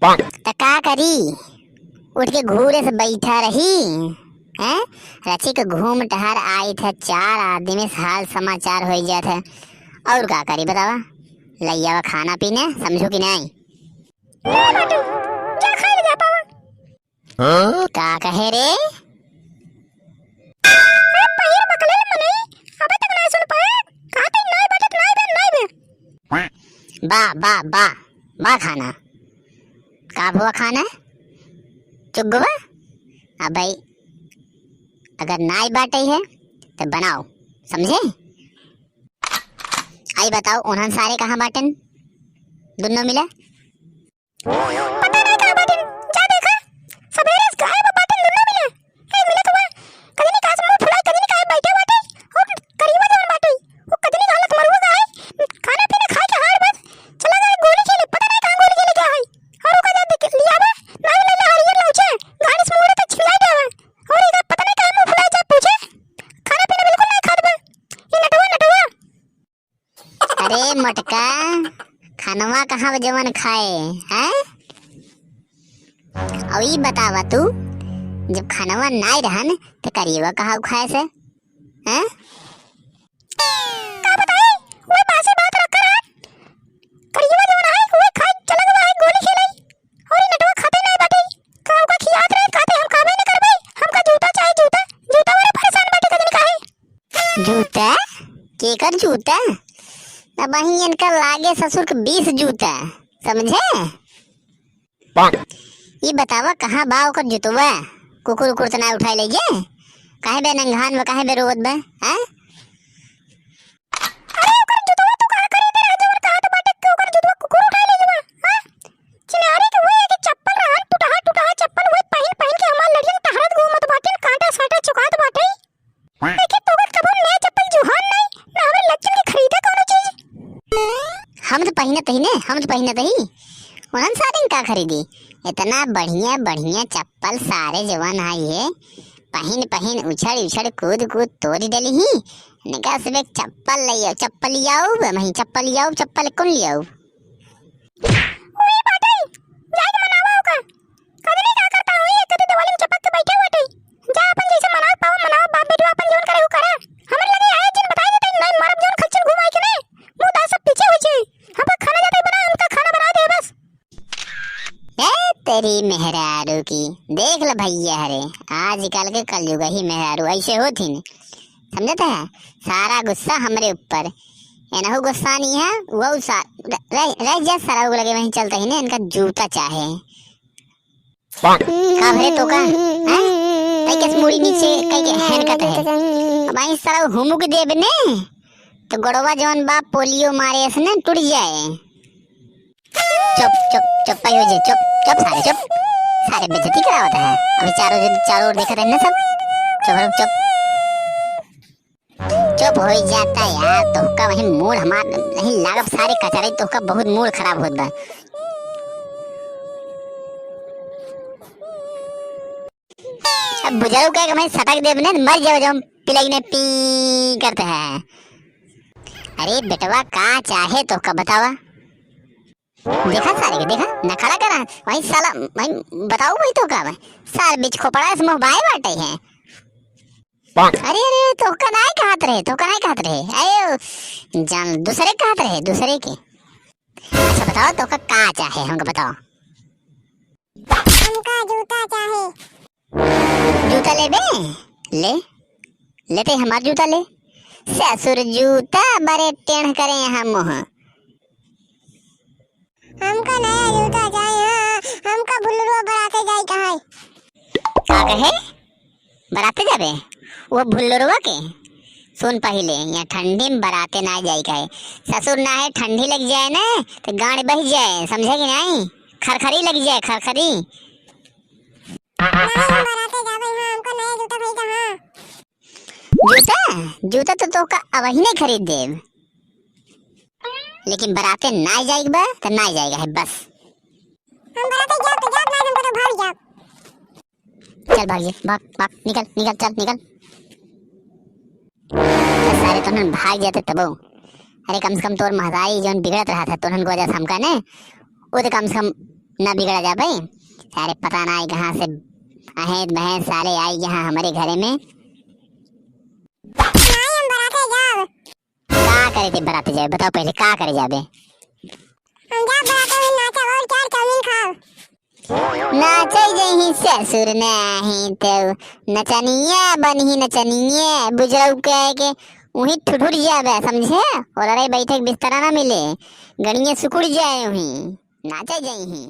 त का करी, उठ के घूरे से बैठा रही हैं। रची के घूम टहर आई थे, 4 आदमी से हाल समाचार हो जात है। और का करी बतावा, लैया खाना पीने समझो कि नहीं। का कहे रे, बा बा बा बा खाना का हुआ खाना चुगवा। अब भाई अगर नाई बाटे है तो बनाओ, समझे। आई बताओ उन्हन सारे कहाँ बाटन, दोनों मिला। पता नहीं कहाँ बाटन, जा देखा सवेरे से गायब बाटन, दोनों मिला। ए मिला तो कदी नहीं कहा मुंह फुलाए, कदी नहीं कहा बैठे बाटे और करीबा जवन बाटे वो कदी नहीं हालत मरवा गए। खाना पीना खा के हार बस चला गया गोली खेले, पता नहीं कहाँ गोली खेले क्या है। और वो का देख लिया बा ना ले ले हरियर लौचे गाड़ी से मुड़े तो छिला देवा। और ये पता नहीं कहाँ मुंह फुलाए जा पूछे, खाना पीना बिल्कुल नहीं खात बा ये नटवा। अरे मटका खानवा कहाँ जवन खाए हैं। और ये बतावा तू, जब खानवा नाई रहन तो करीबा कहाँ खाए से हैं। का बताए वो बासे बात रख कर करीबा जवन है वो खाए चला गया है गोली खेले। और ये नटवा खाते नहीं बाटे, काऊ का खियात रहे खाते, हम खावे न करबे। हमका जूता चाहे जूता, जूता वाला परेशान बाटे कदी नहीं काहे। जूता केकर जूता, अब वहीं इनका लागे ससुर के 20 जूता, समझे। ये बतावा कहाँ बा ओकर जुतवा, कुकुर उकुर तो ना उठाई ले जे, काहे बे नंगान व काहे बे रोवत बे हैं। अरे ओकर जुतवा तू कहां खरीदे रह जो, कहां तो बाटे के ओकर जुतवा कुकुर उठाई ले जवा हां। चिनारे के वो के चप्पल रहन टूटा चप्पल वो पहन के हमार लड़ियन टहरत घूमत बाटे, कांटा साटा चुकात बाटे। देखे तो ओकर कबो नया चप्पल जुहान नहीं ना हमें लड़किन के खरीदे कोनो चीज। हम तो पहिनत ही उन्हन सारे का खरीदी। इतना बढ़िया बढ़िया चप्पल सारे जवान आई है, पहन उछड़ कूद तोड़ डली ही। निका सब एक चप्पल लियाओ, चप्पल कौन लियाओ। ओए बाटे जाके मनावा होगा, कद नहीं का करता हुई कद दिवाली में चपक के बैठे बाटे। जा अपन जैसे मनाओ बाप बेटवा अपन जोन करे वो करा। हमर लगे आए जिन बताई देते नहीं मरब जोन खच्चर घुमाई के नहीं मुंह दा सब पीछे हो जाए। हम खाना जाते बना, उनका खाना बना दे बस। तेरी मेहरारू की देख ल भैया, हरे आजकल के कलयुग ही मेहरारू ऐसे होती न, समझता है। सारा गुस्सा हमरे ऊपर, एनहु गुस्सा नहीं है वो रह जा सारा उग लगे वहीं चलता ही ना। इनका जूता चाहे का भरे तो का हैं, कई के मुड़ी नीचे कई के हनकत है। अब वहीं सारा हुमुक देब ने तो गड़वा जवन बाप पोलियो मारे से ना टूट जाए। चुप पाई हो जाए, चुप सारे बेइज्जती करावत है। अभी चारों ओर देखते हैं ना सब, चुप हो जाता यार। तोहका वही मूड हमार नहीं लागब, सारे कचरे तोहका बहुत मूड खराब होत बा। अब बुजुर्ग का मैं सटक देब ने मर जाओ जब पिलाई ने पी करते हैं। अरे बेटवा का चाहे तोहका बतावा, देखा सारे के देखा न खड़ा करा वही साला वही बताओ वही तो का साल बीच खोपड़ा इस मुंह बाय बाटे हैं। अरे तो का नहीं कहत रहे आयो जान दूसरे कहत रहे दूसरे के। अच्छा बताओ तो का चाहे हमको बताओ। हमका जूता चाहे। जूता ले बे लेते हमार जूता ले। ससुर जूता बड़े टेढ़ करे यहाँ मुँह। हमका नया जूता चाहिए, हमका भुल्लुआ बराते जाए कहाँ का कहे बराते जाबे वो भुल्लुआ के सुन पहले यहाँ ठंडी में बराते ना जाए कहे। ससुर ना है ठंडी लग जाए ना तो गाड़ी बह जाए, समझे कि नहीं। खरखरी लग जाए खरखरी। बराते जाबे हां, हमका नया जूता भाई कहाँ। जूता तो का अब ही नहीं खरीद देब, लेकिन बराते ना जाएगा तो ना जाएगा है बस। हम बराते जाओ तो जाओ, ना हमको तो भाग जाओ। चल भागिए भाग निकल। तो सारे तो नन भाग जाते तबो। अरे कम से कम तोर महतारी जोन बिगड़त रहा था तोहन को वजह से हमका ने वो तो कम से कम ना बिगड़ा जा भाई। सारे पता ना आई कहाँ से अहेद बहन साले आई यहाँ हमारे घरे में। का करे थे बराते जाए बताओ पहले का करे जाबे। हम जा बराते में नाचा और चार चाउमीन खाओ। नाचे जही ससुर नहीं तो नचनिया बनी नचनिया बुझाऊ कह के वही ठुठुर जाबे समझे। और अरे बैठे बिस्तरा ना मिले गणिये सुकुड़ जाए वही नाचे जही।